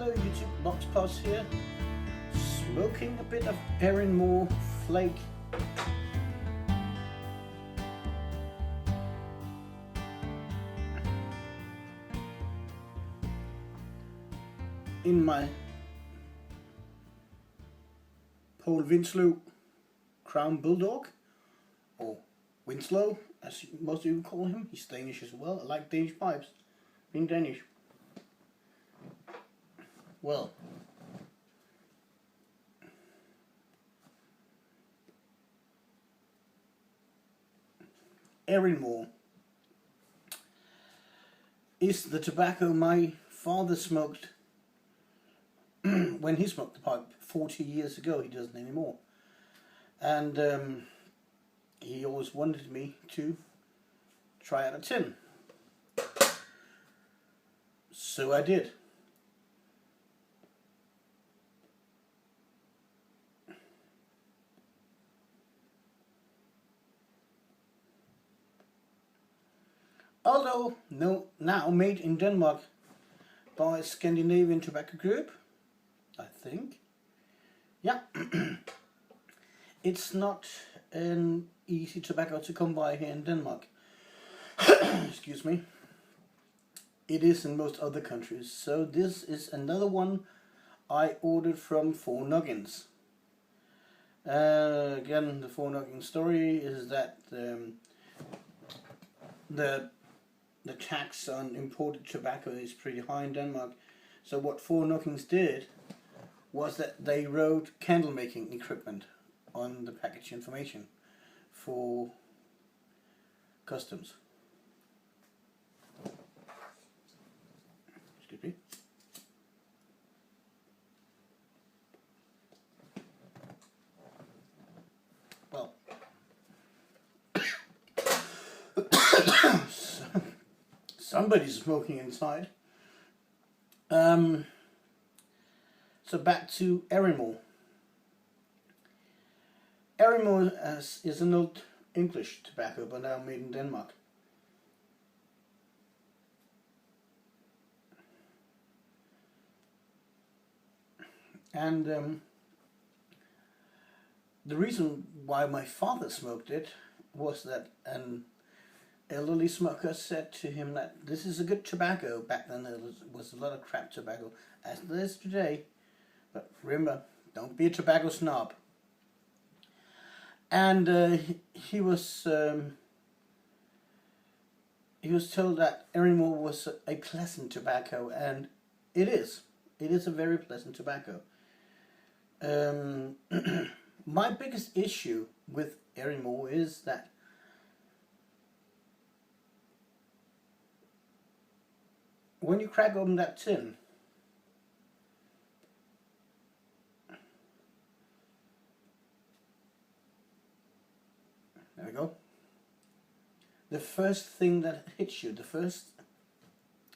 Hello YouTube, Boxpots here, smoking a bit of Erinmore Flake. In my Poul Winsløw Crown Bulldog, or Winslow as most of you call him. He's Danish as well. I like Danish pipes, being Danish. Well, Erinmore is the tobacco my father smoked when he smoked the pipe 40 years ago. He doesn't anymore. And he always wanted me to try out a tin. So I did. Although now made in Denmark by Scandinavian Tobacco Group, I think. Yeah. It's not an easy tobacco to come by here in Denmark. Excuse me. It is in most other countries. So this is another one I ordered from Four Noggins. Again, the Four Noggins story is that the tax on imported tobacco is pretty high in Denmark. So what Four Noggins did was that they wrote candle making equipment on the package information for customs. Excuse me. Well, somebody's smoking inside. So back to Erinmore. Erinmore is an old English tobacco, but now made in Denmark. And the reason why my father smoked it was that an elderly smoker said to him that this is a good tobacco. Back then there was a lot of crap tobacco, as there is today. But remember, don't be a tobacco snob. And he was told that Erinmore was a pleasant tobacco, and it is. It is a very pleasant tobacco. My biggest issue with Erinmore is that when you crack open that tin, there we go. The first thing that hits you, the first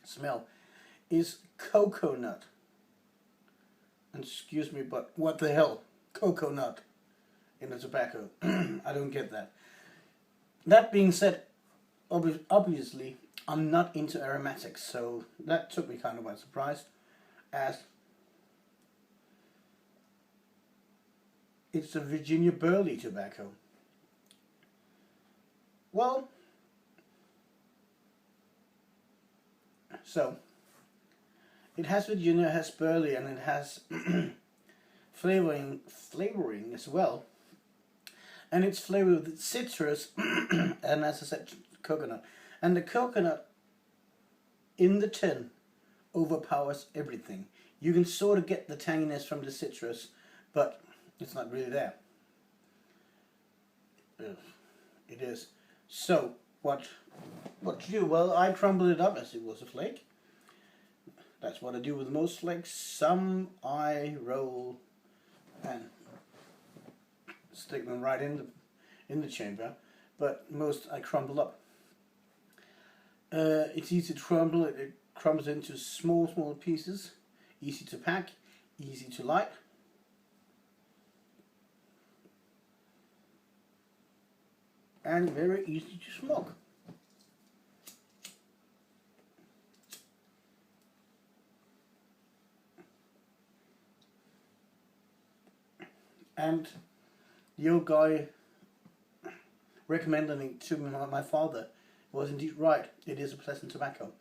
smell, is coconut. And excuse me, but what the hell? Coconut in the tobacco. I don't get that. That being said, obviously, I'm not into aromatics, so that took me kind of by surprise, as it's a Virginia burley tobacco. Well, so it has Virginia, it has burley, and it has flavoring as well. And it's flavored with citrus and, as I said, coconut. And the coconut in the tin overpowers everything. You can sort of get the tanginess from the citrus, but it's not really there. Ugh, it is. So what to do? Well, I crumbled it up as it was a flake. That's what I do with most flakes. Some I roll and stick them right in the chamber, but most I crumble up. It's easy to crumble. It crumbles into small pieces. Easy to pack, easy to light. And very easy to smoke. And the old guy recommending it to my father was indeed right. It is a pleasant tobacco.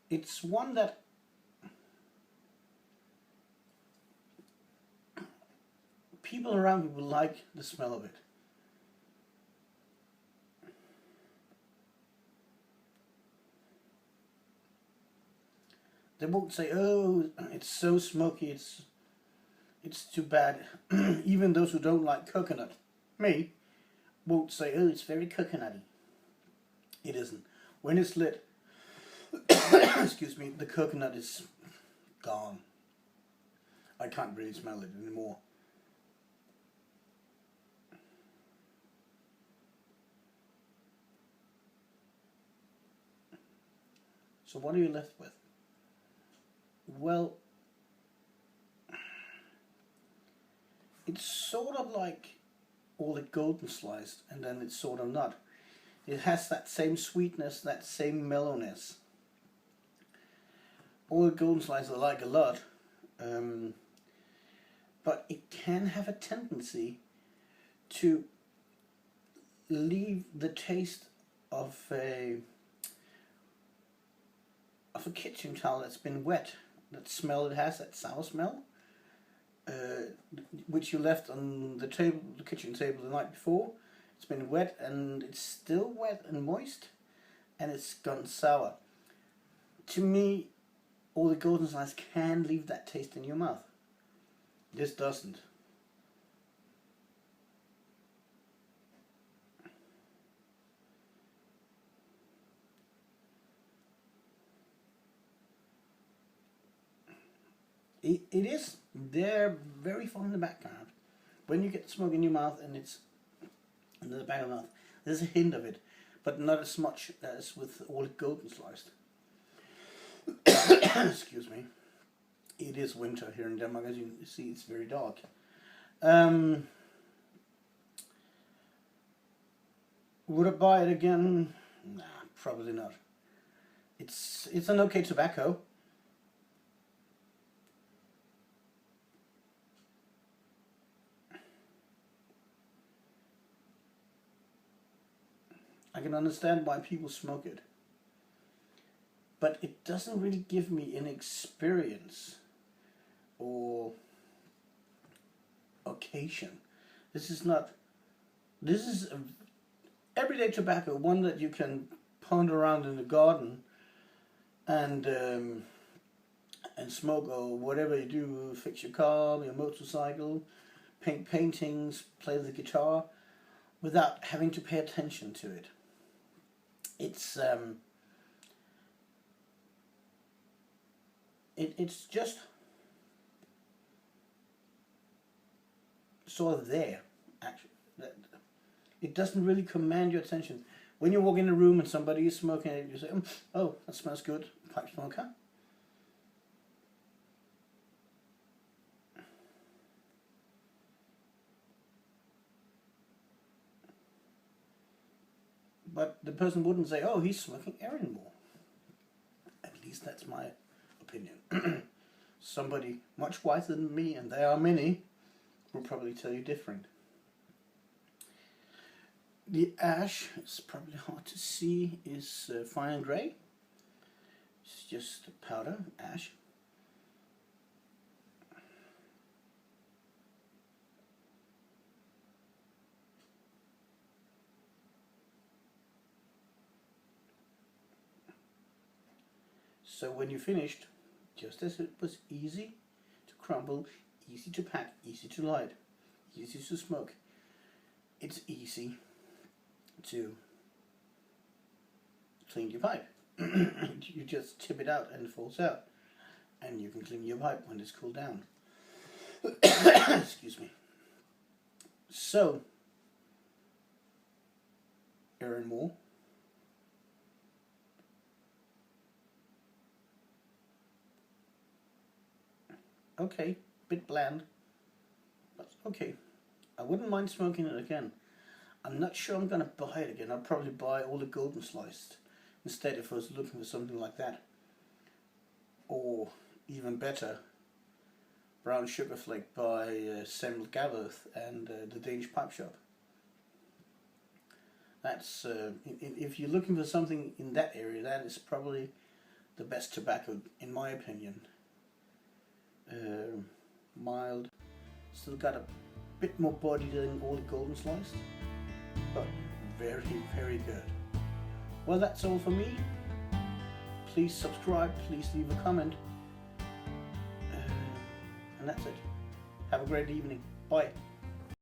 It's one that people around me will like the smell of it. They won't say, "Oh, it's so smoky, it's too bad." Even those who don't like coconut, me, won't say, "Oh, it's very coconutty." It isn't. When it's lit, excuse me, the coconut is gone. I can't really smell it anymore. So what are you left with? Well, it's sort of like all the golden sliced, and then it's sort of not. It has that same sweetness, that same mellowness. All the golden sliced I like a lot, but it can have a tendency to leave the taste of a kitchen towel that's been wet. That smell it has, that sour smell, which you left on the table, the kitchen table the night before. It's been wet and it's still wet and moist, and it's gone sour. To me, all the golden slice can leave that taste in your mouth. This doesn't. It is there, very far in the background. When you get the smoke in your mouth and it's in the back of the mouth, there's a hint of it, but not as much as with all the golden sliced. Excuse me. It is winter here in Denmark, as you see. It's very dark. Would I buy it again? Nah, probably not. It's an okay tobacco. I can understand why people smoke it, but it doesn't really give me an experience or occasion. This is a everyday tobacco, one that you can ponder around in the garden and smoke, or whatever you do, fix your car, your motorcycle, paint paintings, play the guitar, without having to pay attention to it. It's just sort of there, actually. It doesn't really command your attention. When you walk in a room and somebody is smoking it, you say, "Oh, that smells good, pipe smoker." But the person wouldn't say, "Oh, he's smoking Erinmore." At least that's my opinion. Somebody much wiser than me, and there are many, will probably tell you different. The ash, it's probably hard to see, is fine grey. It's just powder ash. So when you finished, just as it was easy to crumble, easy to pack, easy to light, easy to smoke, it's easy to clean your pipe. You just tip it out and it falls out, and you can clean your pipe when it's cooled down. Excuse me. So, Erinmore. Okay, bit bland, but okay. I wouldn't mind smoking it again. I'm not sure I'm gonna buy it again. I'll probably buy all the golden sliced instead if I was looking for something like that. or even better, Brown Sugar Flake by Samuel Gavarth and the Danish Pipe Shop. That's if you're looking for something in that area, that is probably the best tobacco in my opinion. Mild, still got a bit more body than all the Golden Sliced, but very, very good. Well, that's all for me. Please subscribe, please leave a comment, and that's it. Have a great evening. Bye.